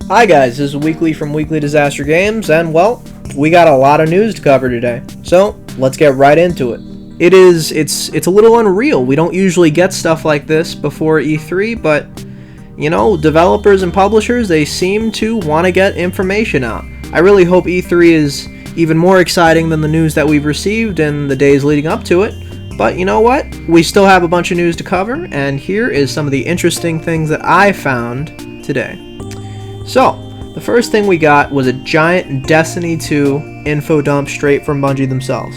Hi guys, this is Weekly from Weekly Disaster Games, and well, we got a lot of news to cover today. So, let's get right into it. It's a little unreal. We don't usually get stuff like this before E3, but you know, developers and publishers, they seem to want to get information out. I really hope E3 is even more exciting than the news that we've received in the days leading up to it. But you know what? We still have a bunch of news to cover, and here is some of the interesting things that I found today. So, the first thing we got was a giant Destiny 2 info dump straight from Bungie themselves.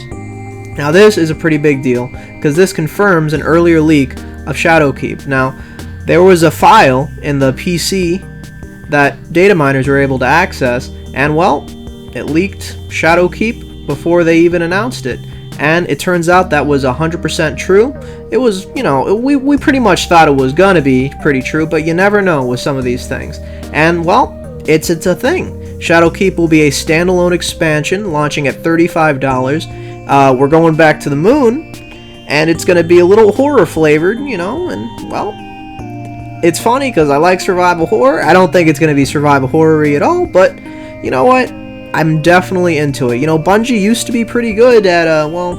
Now this is a pretty big deal, because this confirms an earlier leak of Shadowkeep. Now, there was a file in the PC that data miners were able to access, and well, it leaked Shadowkeep before they even announced it. And it turns out that was 100% true. It was, you know, we pretty much thought it was gonna be pretty true, but you never know with some of these things. And well, it's a thing. Shadowkeep will be a standalone expansion launching at $35. We're going back to the moon, and it's gonna be a little horror flavored, you know, and well, it's funny because I like survival horror. I don't think it's gonna be survival horror-y at all, but you know what? I'm definitely into it. You know, Bungie used to be pretty good at, well,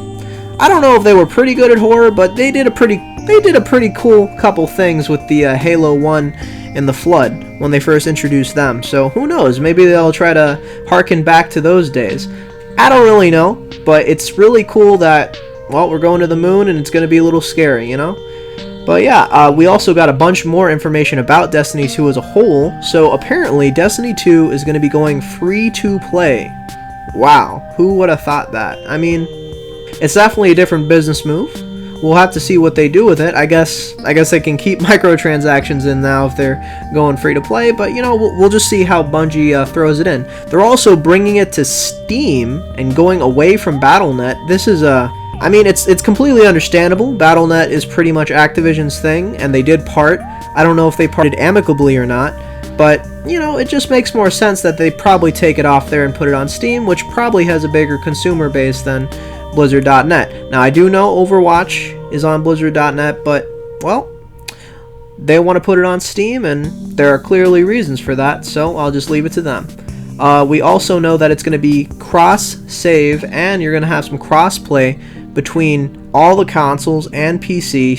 I don't know if they were pretty good at horror, but they did a pretty cool couple things with the Halo 1 and the Flood when they first introduced them. So who knows? Maybe they'll try to harken back to those days. I don't really know, but it's really cool that, well, we're going to the moon and it's going to be a little scary, you know? But yeah, we also got a bunch more information about Destiny 2 as a whole. So apparently Destiny 2 is going to be going free to play. Wow, who would have thought that? I mean, it's definitely a different business move. We'll have to see what they do with it. I guess they can keep microtransactions in now if they're going free to play, but you know, we'll just see how Bungie throws it in. They're also bringing it to Steam and going away from Battle.net. This is I mean, it's completely understandable. Battle.net is pretty much Activision's thing, and they did part. I don't know if they parted amicably or not, but, you know, it just makes more sense that they probably take it off there and put it on Steam, which probably has a bigger consumer base than Blizzard.net. Now, I do know Overwatch is on Blizzard.net, but, well, they want to put it on Steam, and there are clearly reasons for that, so I'll just leave it to them. We also know that it's going to be cross-save, and you're going to have some cross-play between all the consoles and PC.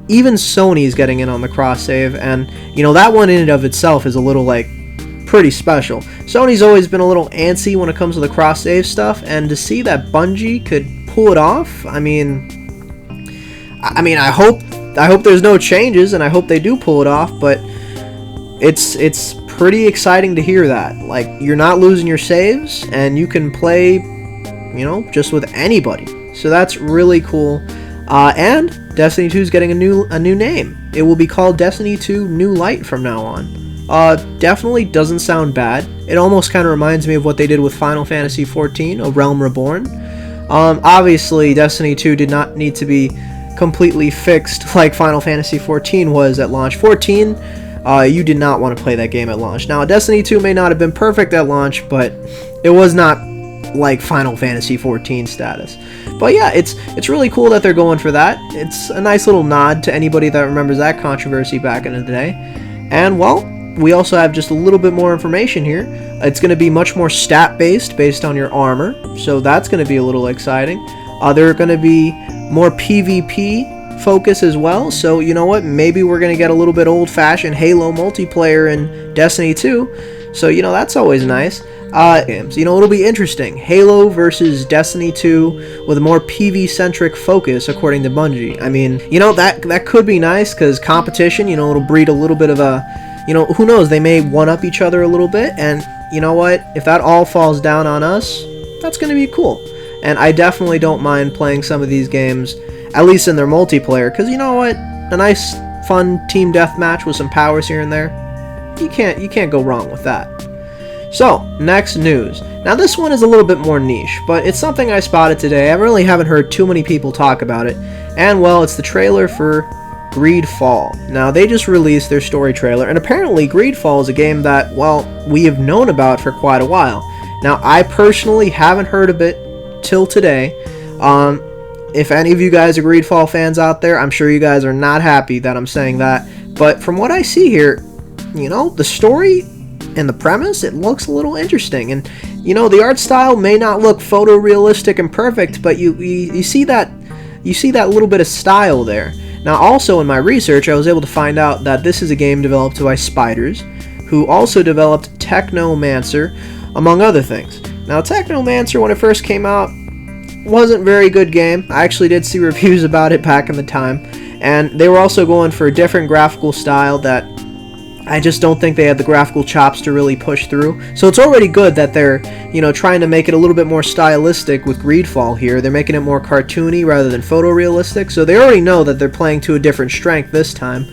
Even Sony's getting in on the cross-save, and, you know, that one in and of itself is a little, like, pretty special. Sony's always been a little antsy when it comes to the cross-save stuff, and to see that Bungie could pull it off, I mean, I hope there's no changes, and I hope they do pull it off, but it's pretty exciting to hear that. Like, you're not losing your saves, and you can play, you know, just with anybody. So that's really cool. And Destiny 2 is getting a new name. It will be called Destiny 2 New Light from now on. Definitely doesn't sound bad. It almost kind of reminds me of what they did with Final Fantasy XIV, A Realm Reborn. Obviously, Destiny 2 did not need to be completely fixed like Final Fantasy XIV was at launch. 14, you did not want to play that game at launch. Now, Destiny 2 may not have been perfect at launch, but it was not like Final Fantasy XIV status. But yeah, it's really cool that they're going for that. It's a nice little nod to anybody that remembers that controversy back in the day. And well, we also have just a little bit more information here. It's going to be much more stat-based, based on your armor, so that's going to be a little exciting. There are going to be more PvP focus as well, so you know what, maybe we're going to get a little bit old-fashioned Halo multiplayer in Destiny 2, so you know, that's always nice. Games. You know, it'll be interesting. Halo versus Destiny 2 with a more PvE-centric focus, according to Bungie. I mean, you know, that could be nice, because competition, you know, it'll breed a little bit of a, you know, who knows, they may one-up each other a little bit, and you know what, if that all falls down on us, that's going to be cool. And I definitely don't mind playing some of these games, at least in their multiplayer, because you know what, a nice, fun team deathmatch with some powers here and there, you can't go wrong with that. So, next news. Now this one is a little bit more niche, but it's something I spotted today. I really haven't heard too many people talk about it. And well, it's the trailer for GreedFall. Now they just released their story trailer, and apparently GreedFall is a game that, well, we have known about for quite a while. Now I personally haven't heard of it till today. If any of you guys are GreedFall fans out there, I'm sure you guys are not happy that I'm saying that. But from what I see here, you know, the story and the premise, it looks a little interesting. And you know, the art style may not look photorealistic and perfect, but you see that little bit of style there. Now, also in my research, I was able to find out that this is a game developed by Spiders, who also developed Technomancer, among other things. Now, Technomancer, when it first came out, wasn't a very good game. I actually did see reviews about it back in the time, and they were also going for a different graphical style that I just don't think they had the graphical chops to really push through. So it's already good that they're, you know, trying to make it a little bit more stylistic with GreedFall here. They're making it more cartoony rather than photorealistic, so they already know that they're playing to a different strength this time.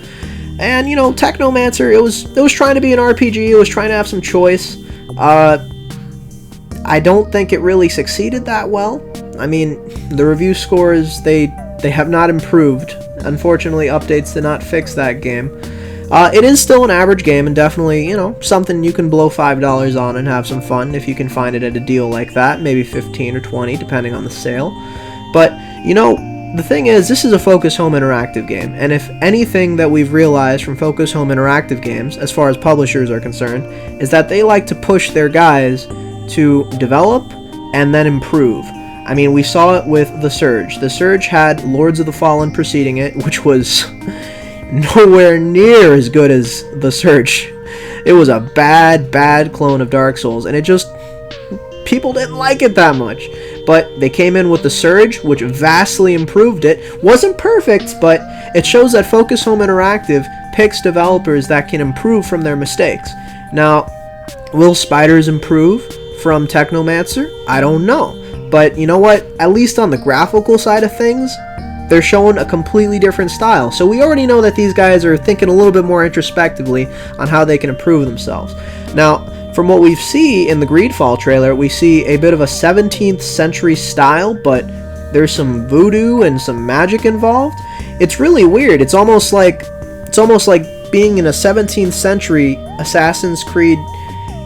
And, you know, Technomancer, it was trying to be an RPG, it was trying to have some choice. I don't think it really succeeded that well. I mean, the review scores, they have not improved. Unfortunately, updates did not fix that game. It is still an average game, and definitely, you know, something you can blow $5 on and have some fun if you can find it at a deal like that, maybe 15 or 20 depending on the sale. But, you know, the thing is, this is a Focus Home Interactive game, and if anything that we've realized from Focus Home Interactive games, as far as publishers are concerned, is that they like to push their guys to develop and then improve. I mean, we saw it with The Surge. The Surge had Lords of the Fallen preceding it, which was nowhere near as good as The Surge. It was a bad clone of Dark Souls, and it just, people didn't like it that much. But they came in with The Surge, which vastly improved it. Wasn't perfect, but it shows that Focus Home Interactive picks developers that can improve from their mistakes. Now, will Spiders improve from Technomancer? I don't know. But you know what? At least on the graphical side of things, they're showing a completely different style. So we already know that these guys are thinking a little bit more introspectively on how they can improve themselves. Now, from what we see in the GreedFall trailer, we see a bit of a 17th century style, but there's some voodoo and some magic involved. It's really weird. It's almost like being in a 17th century Assassin's Creed,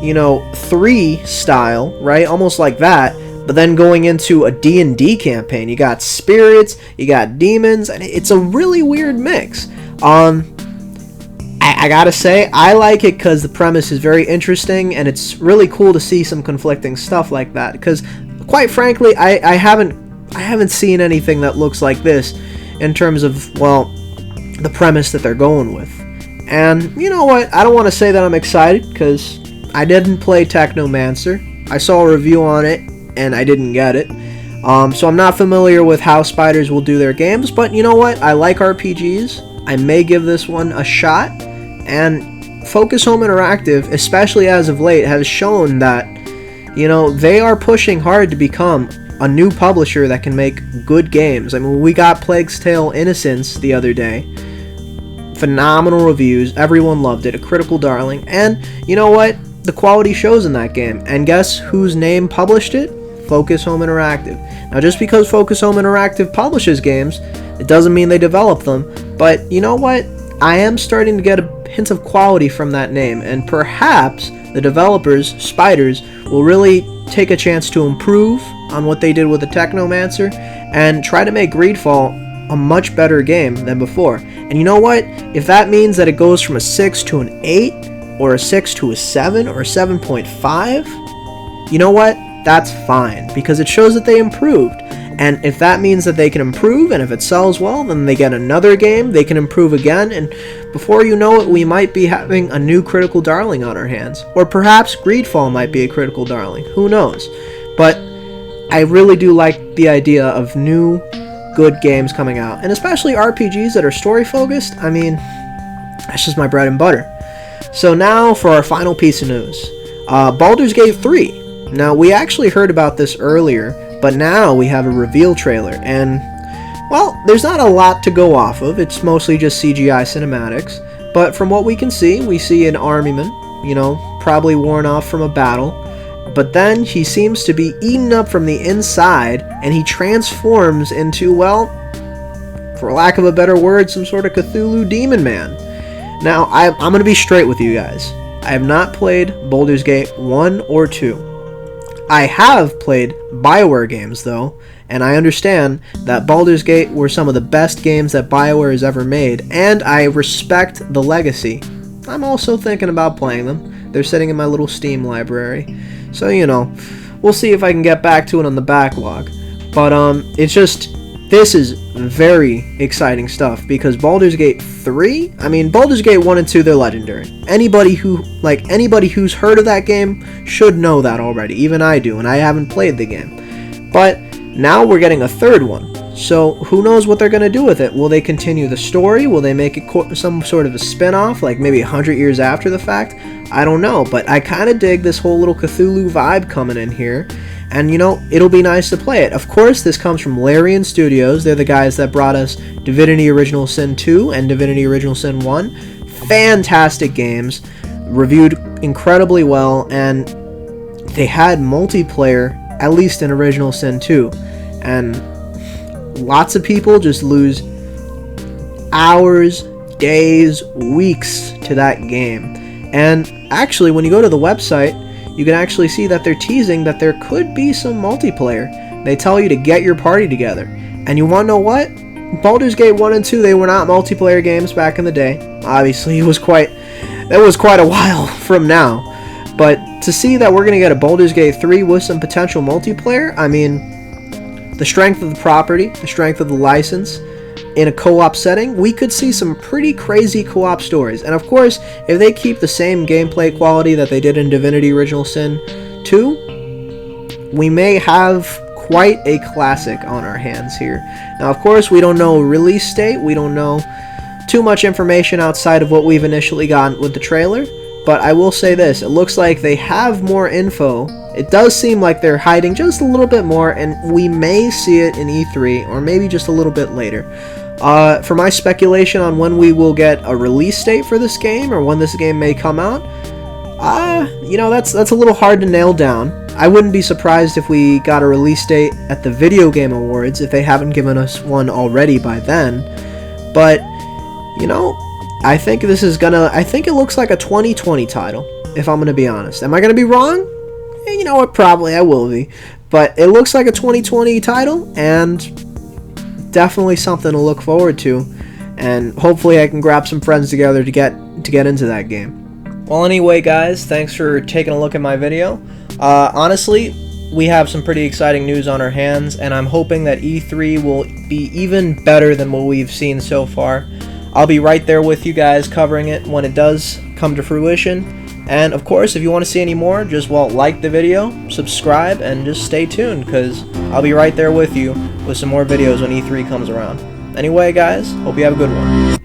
you know, 3 style, right? Almost like that. But then going into a D&D campaign, you got spirits, you got demons, and it's a really weird mix. I gotta say, I like it because the premise is very interesting, and it's really cool to see some conflicting stuff like that. Because, quite frankly, I haven't seen anything that looks like this in terms of, well, the premise that they're going with. And you know what? I don't want to say that I'm excited because I didn't play Technomancer. I saw a review on it, and I didn't get it. So I'm not familiar with how Spiders will do their games, but you know what? I like RPGs. I may give this one a shot, and Focus Home Interactive, especially as of late, has shown that, you know, they are pushing hard to become a new publisher that can make good games. I mean, we got Plague's Tale: Innocence the other day. Phenomenal reviews. Everyone loved it. A critical darling. And you know what? The quality shows in that game. And guess whose name published it? Focus Home Interactive. Now, just because Focus Home Interactive publishes games, it doesn't mean they develop them. But you know what? I am starting to get a hint of quality from that name. And perhaps the developers, Spiders, will really take a chance to improve on what they did with the Technomancer and try to make GreedFall a much better game than before. And you know what? If that means that it goes from a 6 to an 8, or a 6 to a 7, or a 7.5, you know what? That's fine, because it shows that they improved. And if that means that they can improve, and if it sells well, then they get another game, they can improve again, and before you know it, we might be having a new critical darling on our hands. Or perhaps GreedFall might be a critical darling. Who knows? But I really do like the idea of new, good games coming out. And especially RPGs that are story-focused. I mean, that's just my bread and butter. So now for our final piece of news. Baldur's Gate 3. Now, we actually heard about this earlier, but now we have a reveal trailer, and, well, there's not a lot to go off of. It's mostly just CGI cinematics, but from what we can see, we see an armyman, you know, probably worn off from a battle, but then he seems to be eaten up from the inside, and he transforms into, well, for lack of a better word, some sort of Cthulhu demon man. Now, I'm going to be straight with you guys. I have not played Baldur's Gate 1 or 2. I have played BioWare games, though, and I understand that Baldur's Gate were some of the best games that BioWare has ever made, and I respect the legacy. I'm also thinking about playing them, They're sitting in my little Steam library. So, you know, we'll see if I can get back to it on the backlog. But, it's just, this is very exciting stuff, because Baldur's Gate 3, I mean, Baldur's Gate 1 and 2, they're legendary. Anybody who's heard of that game should know that already. Even I do, and I haven't played the game. But now we're getting a third one. So who knows what they're going to do with it? Will they continue the story? Will they make it some sort of a spin-off, like maybe 100 years after the fact? I don't know, but I kind of dig this whole little Cthulhu vibe coming in here. And, you know, it'll be nice to play it. Of course, this comes from Larian Studios. They're the guys that brought us Divinity Original Sin 2 and Divinity Original Sin 1. Fantastic games. Reviewed incredibly well, and they had multiplayer, at least in Original Sin 2. And lots of people just lose hours, days, weeks to that game. And actually, when you go to the website, you can actually see that they're teasing that there could be some multiplayer. They tell you to get your party together. And you want to know what? Baldur's Gate 1 and 2, they were not multiplayer games back in the day. Obviously, that was quite a while from now. But to see that we're going to get a Baldur's Gate 3 with some potential multiplayer, I mean, the strength of the property, the strength of the license, in a co-op setting, we could see some pretty crazy co-op stories. And of course, if they keep the same gameplay quality that they did in Divinity Original Sin 2, we may have quite a classic on our hands here. Now, of course, we don't know release date. We don't know too much information outside of what we've initially gotten with the trailer. But I will say this, it looks like they have more info. It does seem like they're hiding just a little bit more, and we may see it in E3, or maybe just a little bit later. For my speculation on when we will get a release date for this game, or when this game may come out, you know, that's a little hard to nail down. I wouldn't be surprised if we got a release date at the Video Game Awards, if they haven't given us one already by then. But, you know, I think it looks like a 2020 title, if I'm going to be honest. Am I going to be wrong? You know what, probably I will be. But it looks like a 2020 title, and definitely something to look forward to. And hopefully I can grab some friends together to get into that game. Well, anyway, guys, thanks for taking a look at my video. Honestly, we have some pretty exciting news on our hands, and I'm hoping that E3 will be even better than what we've seen so far. I'll be right there with you guys covering it when it does come to fruition. And of course, if you want to see any more, just like the video, subscribe, and just stay tuned, because I'll be right there with you with some more videos when E3 comes around. Anyway, guys, hope you have a good one.